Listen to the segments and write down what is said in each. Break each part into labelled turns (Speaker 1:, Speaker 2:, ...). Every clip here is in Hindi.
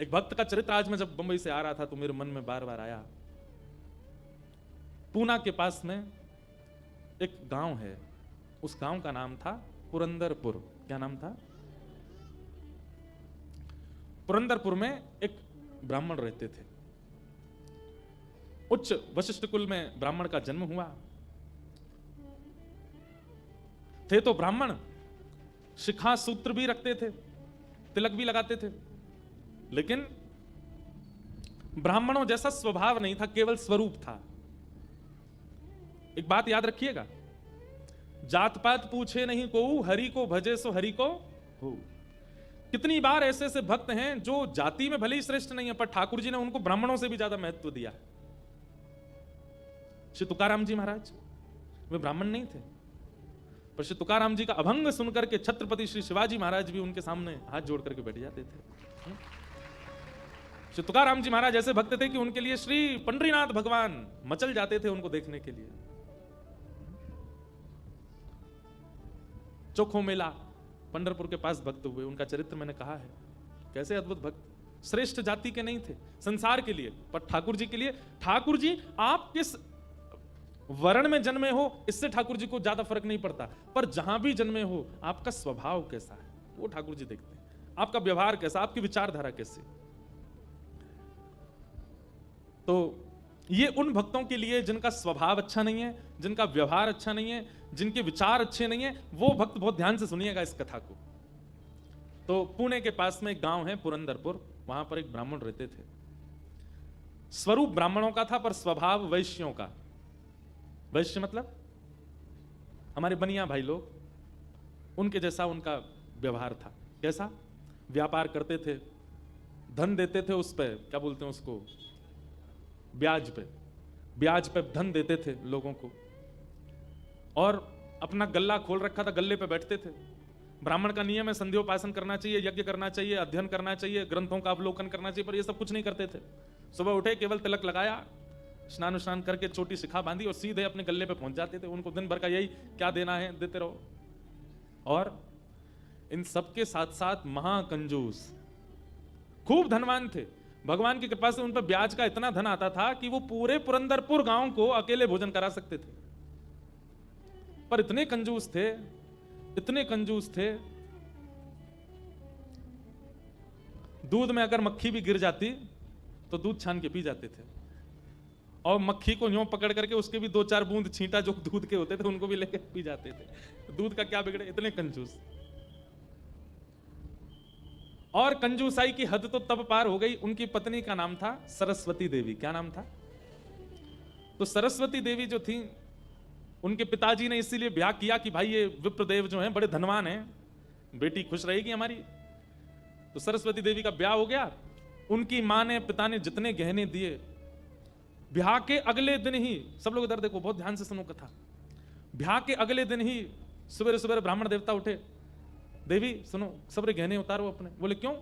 Speaker 1: एक भक्त का चरित्र आज मैं जब बंबई से आ रहा था तो मेरे मन में बार बार आया। पूना के पास में एक गांव है, उस गांव का नाम था पुरंदरपुर। क्या नाम था? पुरंदरपुर में एक ब्राह्मण रहते थे। उच्च वशिष्ठ कुल में ब्राह्मण का जन्म हुआ। थे तो ब्राह्मण, शिखा सूत्र भी रखते थे, तिलक भी लगाते थे, लेकिन ब्राह्मणों जैसा स्वभाव नहीं था, केवल स्वरूप था। एक बात याद रखिएगा, जात पात पूछे नहीं को, हरि को भजे सो हरि को हो। कितनी बार ऐसे ऐसे भक्त हैं जो जाति में भले ही श्रेष्ठ नहीं है, पर ठाकुर जी ने उनको ब्राह्मणों से भी ज्यादा महत्व दिया। श्री तुकाराम जी महाराज वे ब्राह्मण नहीं थे, पर श्री तुकाराम जी का अभंग सुनकर के छत्रपति श्री शिवाजी महाराज भी उनके सामने हाथ जोड़ करके बैठ जाते थे। श्री तुकाराम जी महाराज ऐसे भक्त थे कि उनके लिए श्री पंडरीनाथ भगवान मचल जाते थे उनको देखने के लिए। चोखो मेला पंढरपुर के पास भक्त हुए, उनका चरित्र मैंने कहा है। कैसे अद्भुत भक्त, श्रेष्ठ जाति के नहीं थे संसार के लिए, पर ठाकुर जी के लिए। ठाकुर जी आप किस वर्ण में जन्मे हो इससे ठाकुर जी को ज्यादा फर्क नहीं पड़ता, पर जहां भी जन्मे हो आपका स्वभाव कैसा है वो ठाकुर जी देखते हैं। आपका व्यवहार कैसा, आपकी विचारधारा कैसी। तो ये उन भक्तों के लिए जिनका स्वभाव अच्छा नहीं है, जिनका व्यवहार अच्छा नहीं है, जिनके विचार अच्छे नहीं है, वो भक्त बहुत ध्यान से सुनिएगा इस कथा को। तो पुणे के पास में एक गांव है पुरंदरपुर, वहां पर एक ब्राह्मण रहते थे। स्वरूप ब्राह्मणों का था पर स्वभाव वैश्यों का। वैश्य मतलब हमारे बनिया भाई लोग, उनके जैसा उनका व्यवहार था। कैसा? व्यापार करते थे, धन देते थे, उस पे क्या बोलते हैं उसको, ब्याज पे धन देते थे लोगों को, और अपना गल्ला खोल रखा था, गल्ले पे बैठते थे। ब्राह्मण का नियम है संध्योपासन करना चाहिए, यज्ञ करना चाहिए, अध्ययन करना चाहिए, ग्रंथों का अवलोकन करना चाहिए, पर ये सब कुछ नहीं करते थे। सुबह उठे, केवल तिलक लगाया, स्नान करके छोटी शिखा बांधी और सीधे अपने गल्ले पे पहुंच जाते थे। उनको दिन भर का यही, क्या देना है देते रहो। और इन सबके साथ साथ महाकंजूस, खूब धनवान थे। भगवान की कृपा से उन पर ब्याज का इतना धन आता था कि वो पूरे पुरंदरपुर गांव को अकेले भोजन करा सकते थे। पर इतने कंजूस थे, इतने कंजूस थे, दूध में अगर मक्खी भी गिर जाती तो दूध छान के पी जाते थे, और मक्खी को यूं पकड़ करके उसके भी 2-4 बूंद छींटा जो दूध के होते थे उनको भी लेकर पी जाते थे। दूध का क्या बिगड़े, इतने कंजूस। और कंजूसाई की हद तो तब पार हो गई, उनकी पत्नी का नाम था सरस्वती देवी। क्या नाम था? तो सरस्वती देवी जो थी, उनके पिताजी ने इसीलिए ब्याह किया कि भाई ये विप्रदेव जो हैं बड़े धनवान हैं, बेटी खुश रहेगी हमारी। तो सरस्वती देवी का ब्याह हो गया। उनकी मां ने, पिता ने जितने गहने दिए, ब्याह के अगले दिन ही, सब लोग इधर देखो, बहुत ध्यान से सुनो कथा। ब्याह के अगले दिन ही सवेरे सवेरे ब्राह्मण देवता उठे, देवी सुनो, सबरे गहने उतारो अपने। बोले क्यों?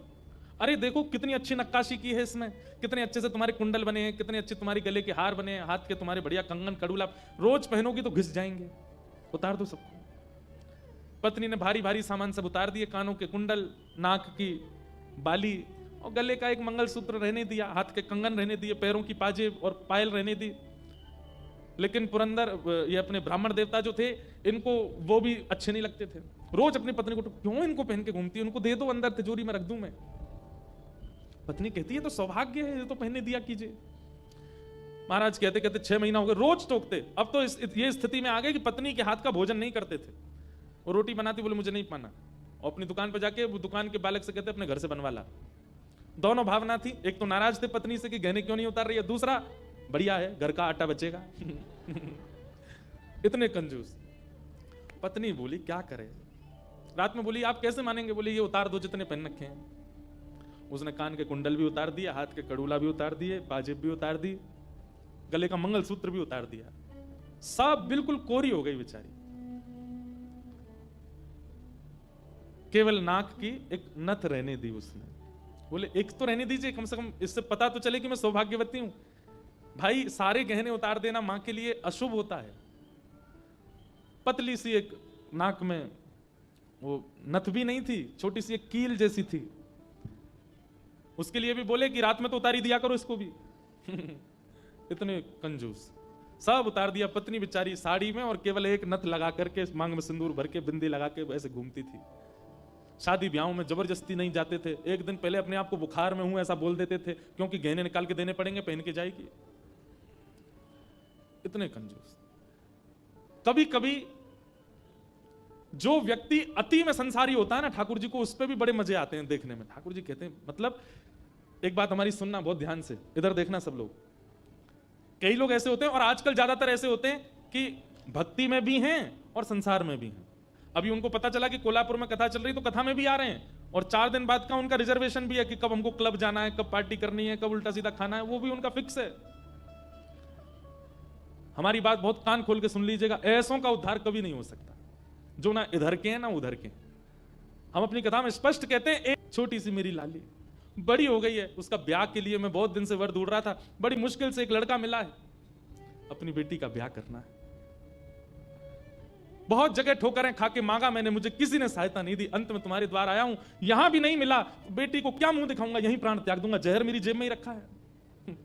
Speaker 1: अरे देखो कितनी अच्छी नक्काशी की है इसमें, कितने अच्छे से तुम्हारे कुंडल बने हैं, कितने अच्छे तुम्हारे गले के हार बने हैं, हाथ के तुम्हारे बढ़िया कंगन कड़ूला, रोज पहनोगी तो घिस जाएंगे, उतार दो सबको। पत्नी ने भारी भारी सामान सब उतार दिए, कानों के कुंडल, नाक की बाली और गले का एक मंगलसूत्र रहने दिया, हाथ के कंगन रहने दिए, पैरों की पाजेब और पायल रहने दी। लेकिन पुरंदर ये अपने ब्राह्मण देवता जो थे, इनको वो भी अच्छे नहीं लगते थे। रोज अपनी पत्नी को, क्यों इनको पहन के घूमती है, उनको दे दो, अंदर तिजोरी में रख दूं मैं। पत्नी कहती है तो सौभाग्य है, ये तो पहनने दिया कीजिए। महाराज कहते कहते 6 महीना हो गए, रोज टोकते। अब तो ये स्थिति में आ गए कि पत्नी के हाथ का भोजन नहीं करते थे। वो रोटी बनाती, बोले मुझे नहीं पाना, और अपनी दुकान पर जाके वो दुकान के बालक से कहते अपने घर से बनवा ला। दोनों भावना थी, एक तो नाराज थे पत्नी से कि गहने क्यों नहीं उतार रही है, दूसरा बढ़िया है घर का आटा बचेगा। इतने कंजूस। पत्नी बोली क्या करे, रात में बोली आप कैसे मानेंगे, बोली ये उतार दो जितने पहन रखे हैं। उसने कान के कुंडल भी उतार दिया, हाथ के कड़ूला भी उतार दिए, पाजेब भी उतार दी, गले का मंगलसूत्र भी उतार दिया, सब बिल्कुल कोरी हो गई बेचारी। केवल नाक की एक नथ रहने दी उसने। बोले एक तो रहने दीजिए, कम से कम इससे पता तो चले कि मैं सौभाग्यवती हूं। भाई सारे गहने उतार देना मां के लिए अशुभ होता है। पतली सी एक नाक में वो नथ भी नहीं थी, छोटी सी एक कील जैसी थी, उसके लिए भी बोले कि रात में तो उतारी दिया करो इसको भी। इतने कंजूस, सब उतार दिया। पत्नी बेचारी साड़ी में और केवल एक नथ लगा करके मांग में सिंदूर भर के बिंदी लगा के ऐसे घूमती थी। शादी ब्याहों में जबरदस्ती नहीं जाते थे, एक दिन पहले अपने आप को बुखार में हूं ऐसा बोल देते थे, क्योंकि गहने निकाल के देने पड़ेंगे, पहन के जाएगी। इतने कंजूस। कभी कभी जो व्यक्ति अति में संसारी होता है ना, ठाकुर जी को उस पर भी बड़े मजे आते हैं देखने में। ठाकुर जी कहते हैं, मतलब एक बात हमारी सुनना बहुत ध्यान से, इधर देखना सब लोग। कई लोग ऐसे होते हैं, और आजकल ज्यादातर ऐसे होते हैं कि भक्ति में भी हैं और संसार में भी हैं। अभी उनको पता चला कि कोल्हापुर में कथा चल रही, तो कथा में भी आ रहे हैं, और 4 दिन बाद का उनका रिजर्वेशन भी है कि कब हमको क्लब जाना है, कब पार्टी करनी है, कब उल्टा सीधा खाना है, वो भी उनका फिक्स है। हमारी बात बहुत कान खोल के सुन लीजिएगा, ऐसों का उद्धार कभी नहीं हो सकता जो ना इधर के हैं ना उधर के। हम अपनी कथा में स्पष्ट कहते हैं, एक छोटी सी मेरी लाली बड़ी हो गई है, उसका ब्याह के लिए मैं बहुत दिन से वर ढूंढ रहा था, बड़ी मुश्किल से एक लड़का मिला है, अपनी बेटी का ब्याह करना है। बहुत जगह ठोकरें खा के मांगा मैंने, मुझे किसी ने सहायता नहीं दी, अंत में तुम्हारे द्वार आया हूं, यहां भी नहीं मिला, बेटी को क्या मुंह दिखाऊंगा, यहीं प्राण त्याग दूंगा, जहर मेरी जेब में ही रखा है।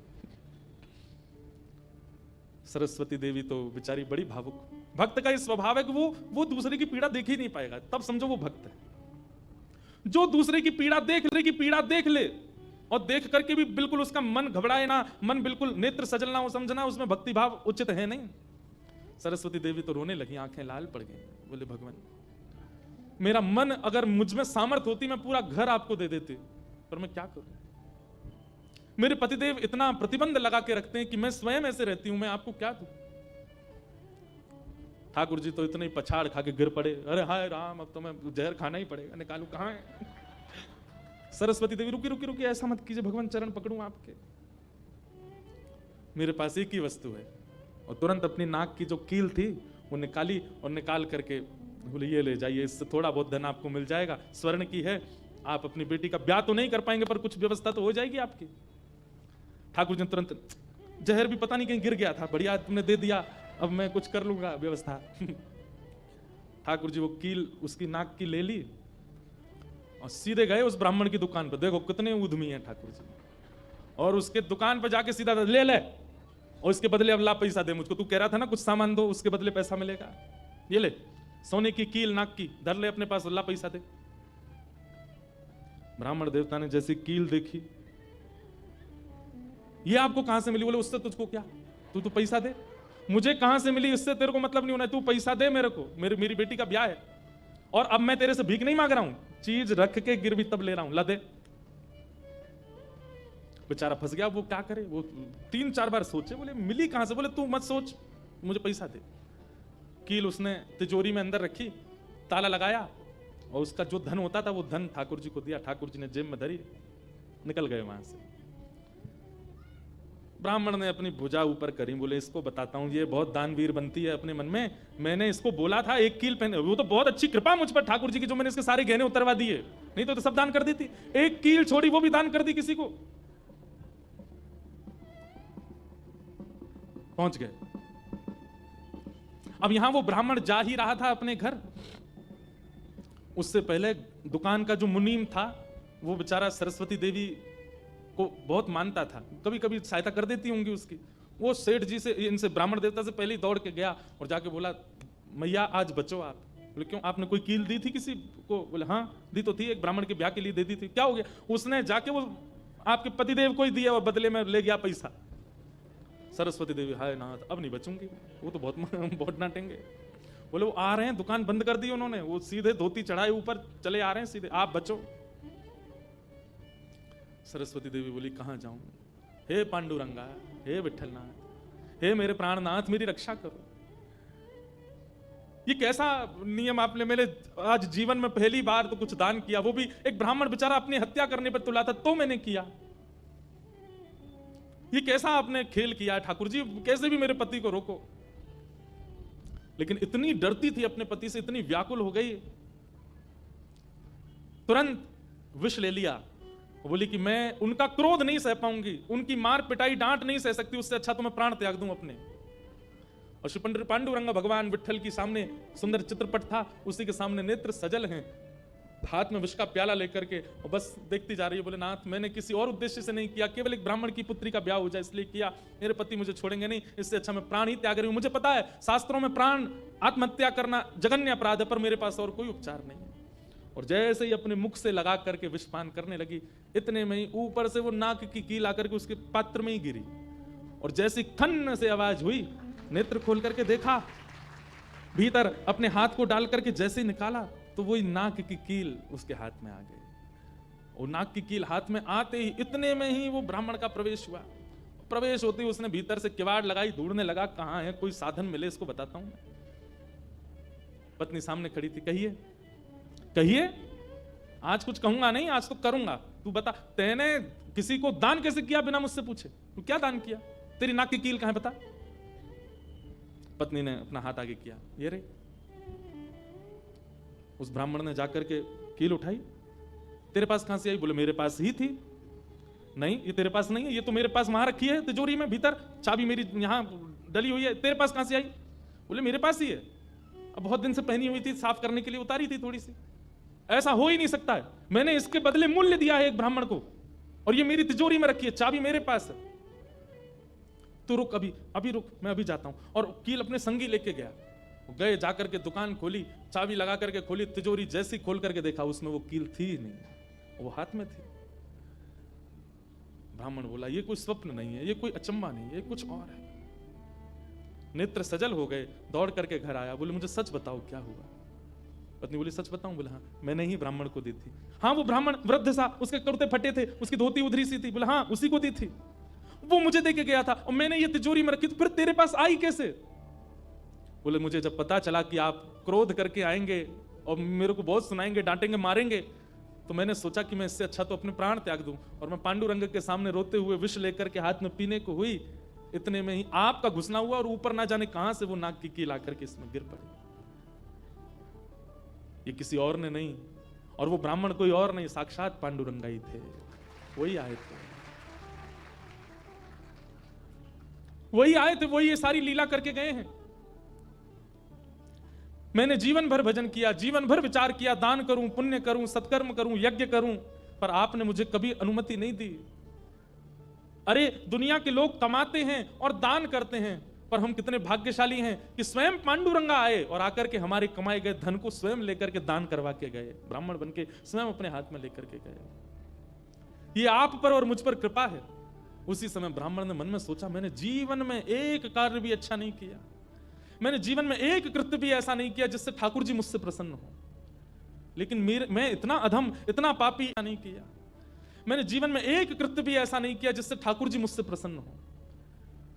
Speaker 1: सरस्वती देवी तो बेचारी बड़ी भावुक। भक्त का ये स्वभाव है कि वो दूसरे की पीड़ा देख ही नहीं पाएगा, तब समझो वो भक्त है। जो दूसरे की पीड़ा देख ले और देख करके भी बिल्कुल उसका मन घबराए ना, मन बिल्कुल नेत्र सजल ना हो, समझना उसमें भक्ति भाव उचित है नहीं। सरस्वती देवी तो रोने लगी, आंखें लाल पड़ गई, बोले भगवान मेरा मन, अगर मुझ में सामर्थ होती मैं पूरा घर आपको दे देती, पर मैं क्या करूं। मेरे पतिदेव इतना प्रतिबंध लगा के रखते हैं कि मैं स्वयं ऐसे रहती हूं, मैं आपको क्या दूं। ठाकुर जी तो इतने पछाड़ खा के गिर पड़े, अरे हाय राम, अब तो मैं जहर खाना ही पड़ेगा, निकालू कहां है। सरस्वती देवी रुकी रुकी रुकी, ऐसा मत कीजिए भगवान, चरण पकड़ूं आपके, मेरे पास एक ही वस्तु है। और तुरंत अपनी नाक की जो कील थी वो निकाली, और निकाल करके बोले ये ले जाइए, इससे थोड़ा बहुत धन आपको मिल जाएगा, स्वर्ण की है, आप अपनी बेटी का ब्याह तो नहीं कर पाएंगे पर कुछ व्यवस्था तो हो जाएगी आपकी। ठाकुर जी तुरंत, जहर भी पता नहीं कहीं गिर गया था, बढ़िया तुमने दे दिया, अब मैं कुछ कर लूंगा व्यवस्था। ठाकुर जी वो कील उसकी नाक की ले ली और सीधे गए उस ब्राह्मण की दुकान पर। देखो कितने उद्यमी हैं ठाकुर जी, और उसके दुकान पर जाके सीधा ले और इसके बदले अब ला पैसा दे मुझको, तू कह रहा था ना कुछ सामान दो उसके बदले पैसा मिलेगा, ये ले सोने की कील नाक की धर ले अपने पास, ला पैसा दे। ब्राह्मण देवता ने जैसी कील देखी, ये आपको कहां से मिली? बोले उससे तुझको क्या, तू तो पैसा दे। मुझे कहां से मिली इससे तेरे को मतलब नहीं होना, तू पैसा दे मेरे को, मेरी बेटी का ब्याह है, और अब मैं तेरे से भीख नहीं मांग रहा हूं, चीज रख के गिरवी तब ले रहा हूं, ला दे। बेचारा फंस गया, वो क्या करे, वो 3-4 बार सोचे, बोले मिली कहां से? बोले तू मत सोच, मुझे पैसा दे। कील उसने तिजोरी में अंदर रखी, ताला लगाया, और उसका जो धन होता था वो धन ठाकुर जी को दिया। ठाकुर जी ने जेब में धरी, निकल गए वहां से। ब्राह्मण ने अपनी भुजा ऊपर करी, बोले इसको बताता हूं, ये बहुत दानवीर बनती है अपने मन में, मैंने इसको बोला था एक कील पहने, वो तो बहुत अच्छी कृपा मुझ पर ठाकुर जी की, जो मैंने इसके सारे गहने उतरवा दिए, नहीं तो सब दान कर देती, एक कील छोड़ी वो भी दान कर दी किसी को। पहुंच गए। अब यहां वो ब्राह्मण जा ही रहा था अपने घर, उससे पहले दुकान का जो मुनीम था वो बेचारा सरस्वती देवी को बहुत मानता था, कभी कभी सहायता कर देती होंगी उसकी। वो सेठ जी से, इनसे ब्राह्मण देवता से पहले ही दौड़ के गया और जाके बोला मैया आज बचो आप। बोले क्यों, आपने कोई कील दी थी किसी को? बोले हाँ दी तो थी, एक ब्राह्मण के ब्याह के लिए दे दी थी। क्या हो गया? उसने जाके वो आपके पतिदेव को ही दिया और बदले में ले गया पैसा। सरस्वती देवी हाय नाथ, अब नहीं बचूंगी, वो तो बहुत डांटेंगे। बोले वो आ रहे हैं, दुकान बंद कर दी उन्होंने, वो सीधे धोती चढ़ाए ऊपर चले आ रहे हैं सीधे, आप बचो। सरस्वती देवी बोली कहां जाऊं? हे पांडुरंगा, हे विठलनाथ, हे मेरे प्राणनाथ, मेरी रक्षा करो। ये कैसा नियम आपने मेरे आज जीवन में पहली बार तो कुछ दान किया, वो भी एक ब्राह्मण बेचारा अपनी हत्या करने पर तुला था तो मैंने किया। ये कैसा आपने खेल किया ठाकुर जी, कैसे भी मेरे पति को रोको। लेकिन इतनी डरती थी अपने पति से, इतनी व्याकुल हो गई, तुरंत विष ले लिया। बोली कि मैं उनका क्रोध नहीं सह पाऊंगी, उनकी मार पिटाई डांट नहीं सह सकती, उससे अच्छा तो मैं प्राण त्याग दूं अपने। और श्री पांडुरंग भगवान विठल की सामने सुंदर चित्रपट था, उसी के सामने नेत्र सजल हैं, हाथ में विष का प्याला लेकर के और बस देखती जा रही है। बोले नाथ, मैंने किसी और उद्देश्य से नहीं किया, केवल एक ब्राह्मण की पुत्री का ब्याह हो जाए इसलिए किया, मेरे पति मुझे छोड़ेंगे नहीं, इससे अच्छा मैं प्राण ही त्याग रही हूं। मुझे पता है शास्त्रों में प्राण आत्महत्या करना जघन्य अपराध है, पर मेरे पास और कोई उपचार नहीं है। और जैसे ही अपने मुख से लगा करके विषपान करने लगी, इतने में ही ऊपर से वो नाक की कील आकर के उसके पात्र में ही गिरी, और जैसी खन्न से आवाज हुई, नेत्र खोल करके देखा, भीतर अपने हाथ को डाल करके जैसे ही निकाला तो वही नाक की कील उसके हाथ में आ गई। और नाक की कील हाथ में आते ही इतने में ही वो ब्राह्मण का प्रवेश हुआ। प्रवेश होते ही उसने भीतर से किवाड़ लगाई, ढूंढने लगा कहां है, कोई साधन मिले इसको बताता हूं मैं। पत्नी सामने खड़ी थी, कहिए कहिए, आज कुछ कहूंगा नहीं, आज तो करूंगा, तू बता, तेने किसी को दान कैसे किया बिना मुझसे पूछे? तू क्या दान किया? तेरी नाक की कील कहां है बता। पत्नी ने अपना हाथ आगे किया, ये रे। उस ब्राह्मण ने जाकर के कील उठाई, तेरे पास कहां से आई? बोले मेरे पास ही थी। नहीं, ये तेरे पास नहीं है, ये तो मेरे पास वहां रखी है तिजोरी में, भीतर चाबी मेरी यहां डली हुई है, तेरे पास कहां से आई? बोले मेरे पास ही है, अब बहुत दिन से पहनी हुई थी, साफ करने के लिए उतारी थी थोड़ी सी। ऐसा हो ही नहीं सकता है, मैंने इसके बदले मूल्य दिया है एक ब्राह्मण को, और ये मेरी तिजोरी में रखी है, चाबी मेरे पास है। तू रुक, अभी अभी रुक, मैं अभी जाता हूं। और कील अपने संगी लेके गया, गए, जाकर के दुकान खोली, चाबी लगा करके खोली, तिजोरी जैसी खोल करके देखा उसमें वो कील थी ही नहीं, वो हाथ में थी। ब्राह्मण बोला ये कोई स्वप्न नहीं है, ये कोई अचंबा नहीं है, ये कुछ और है। नेत्र सजल हो गए, दौड़ करके घर आया, बोले मुझे सच बताओ क्या हुआ। पत्नी बोली सच बताऊं? बोले हाँ, मैंने ही ब्राह्मण को दी थी। हाँ, वो ब्राह्मण वृद्ध सा, उसके कुर्ते फटे थे, उसकी धोती उधरी सी थी। बोले हाँ, उसी को दी थी, वो मुझे दे के गया था, और मैंने ये तिजोरी में रखी, तो फिर तेरे पास आई कैसे? बोले मुझे जब पता चला कि आप क्रोध करके आएंगे और मेरे को बहुत सुनाएंगे, डांटेंगे, मारेंगे, तो मैंने सोचा कि मैं इससे अच्छा तो अपने प्राण त्याग दूं। और मैं पांडुरंग के सामने रोते हुए विष लेकर के हाथ में पीने को हुई, इतने में ही आपका घुसना हुआ, और ऊपर ना जाने कहां से वो नाक की कील आकर के इसमें गिर पड़ी। ये किसी और ने नहीं, और वो ब्राह्मण कोई और नहीं, साक्षात पांडुरंगा ही थे, वही आए थे, वही आए थे, वही ये सारी लीला करके गए हैं। मैंने जीवन भर भजन किया, जीवन भर विचार किया, दान करूं, पुण्य करूं, सत्कर्म करूं, यज्ञ करूं, पर आपने मुझे कभी अनुमति नहीं दी। अरे दुनिया के लोग कमाते हैं और दान करते हैं, पर हम कितने भाग्यशाली हैं कि स्वयं पांडुरंगा आए और आकर के हमारे कमाए गए धन को स्वयं लेकर के दान करवा के गए, ब्राह्मण बन के स्वयं अपने हाथ में लेकर के गए। ये आप पर और मुझ पर कृपा है। उसी समय ब्राह्मण ने मन में सोचा, मैंने जीवन में एक कार्य भी अच्छा नहीं किया, मैंने जीवन में एक कृत्य भी ऐसा नहीं किया जिससे ठाकुर जी मुझसे प्रसन्न हो, लेकिन मैं इतना अधम, इतना पापी नहीं किया। मैंने जीवन में एक कृत्य भी ऐसा नहीं किया जिससे ठाकुर जी मुझसे प्रसन्न हो,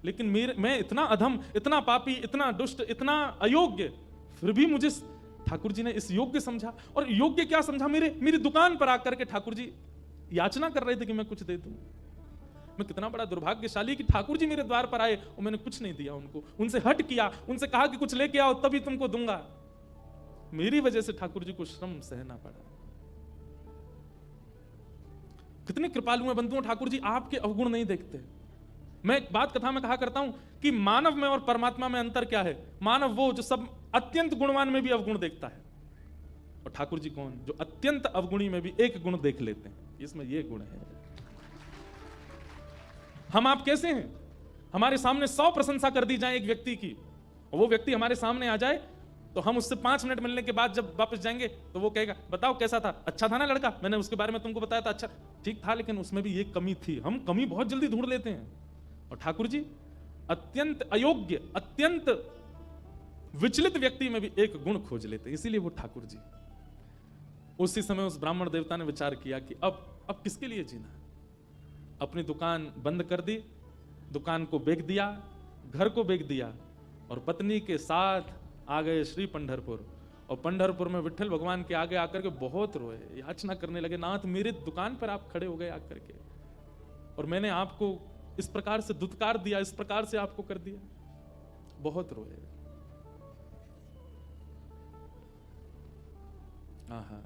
Speaker 1: लेकिन मैं इतना अधम, इतना पापी, इतना दुष्ट, इतना अयोग्य, फिर भी मुझे ठाकुर जी ने इस योग्य समझा। और योग्य क्या समझा? मेरी दुकान पर आकर के ठाकुर जी याचना कर रहे थे कि मैं कुछ दे दूं। मैं कितना बड़ा दुर्भाग्यशाली कि ठाकुर जी मेरे द्वार पर आए और मैंने कुछ नहीं दिया उनको, उनसे हट किया, उनसे कहा कि कुछ लेके आओ तभी तुमको दूंगा। मेरी वजह से ठाकुर जी को श्रम सहना पड़ा। कितने कृपालु हैं बंधुओं ठाकुर जी, आपके अवगुण नहीं देखते। मैं एक बात कथा में कहा करता हूं कि मानव में और परमात्मा में अंतर क्या है? मानव वो जो सब अत्यंत गुणवान में भी अवगुण देखता है, और ठाकुर जी कौन? जो अत्यंत अवगुणी में भी एक गुण देख लेते हैं। इसमें ये गुण है। हम आप कैसे हैं? हमारे सामने 100 प्रशंसा कर दी जाए एक व्यक्ति की, और वो व्यक्ति हमारे सामने आ जाए तो हम उससे 5 मिनट मिलने के बाद जब वापस जाएंगे तो वो कहेगा बताओ कैसा था, अच्छा था ना लड़का, मैंने उसके बारे में तुमको बताया था, अच्छा ठीक था, लेकिन उसमें भी ये कमी थी। हम कमी बहुत जल्दी ढूंढ लेते हैं। और ठाकुर जी अत्यंत अयोग्य, अत्यंत विचलित व्यक्ति में भी एक गुण खोज लेते हैं, इसीलिए वो ठाकुर जी। उसी समय उस ब्राह्मण देवता ने विचार किया कि अब किसके लिए जीना है। अपनी दुकान बंद कर दी, दुकान को बेच दिया, घर को बेच दिया, और पत्नी के साथ आ गए श्री पंढरपुर। और पंढरपुर में विठल भगवान के आगे आकर के बहुत रोए, याचना करने लगे, नाथ मेरे दुकान पर आप खड़े हो गए आकर के, और मैंने आपको इस प्रकार से दुत्कार दिया, इस प्रकार से आपको कर दिया। बहुत रोए। आहा।